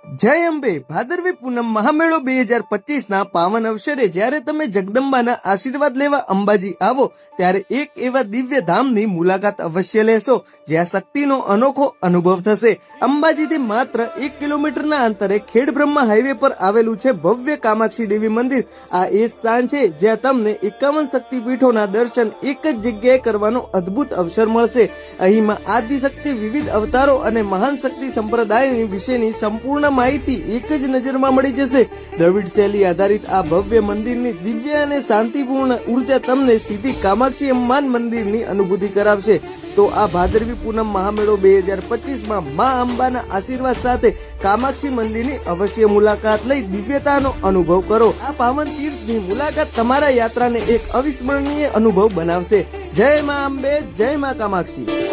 જય અંબે ભાદરવી પૂનમ મહામેળો 2025 ના પાવન અવસરે જ્યારે તમે જગદંબાના આશીર્વાદ લેવા અંબાજી આવો ત્યારે એક એવા દિવ્ય ધામની મુલાકાત અવશ્ય લેશો જ્યાં શક્તિનો અનોખો અનુભવ થશે। અંબાજીથી માત્ર 1 કિલોમીટરના અંતરે ખેડબ્રહ્મા હાઈવે પર આવેલું છે ભવ્ય કામાક્ષી દેવી મંદિર। આ એ સ્થાન છે જ્યાં તમને 51 શક્તિપીઠોના દર્શન એક જ જગ્યાએ કરવાનો અદ્ભુત અવસર મળશે। અહીંમાં આદિશક્તિ, વિવિધ અવતારો અને મહાન શક્તિ સંપ્રદાયની વિશેની સંપૂર્ણ માહિતી એક જ નજરમાં મળી જશે। દ્રવિડ શૈલી આધારિત આ ભવ્ય મંદિરની દિવ્ય અને શાંતિપૂર્ણ ઉર્જા તમને સીધી કામાક્ષી અમ્માન મંદિરની અનુભૂતિ કરાવશે। તો આ ભાદરવી પૂનમ મહામેળો 2025 માં મા અંબાના આશીર્વાદ સાથે કામાક્ષી મંદિરની અવશ્ય મુલાકાત લઈ દિવ્યતાનો અનુભવ કરો। આ પાવન તીર્થની મુલાકાત તમારા યાત્રાને એક અવિસ્મરણીય અનુભવ બનાવશે। જય મા અંબે, જય મા કામાક્ષી।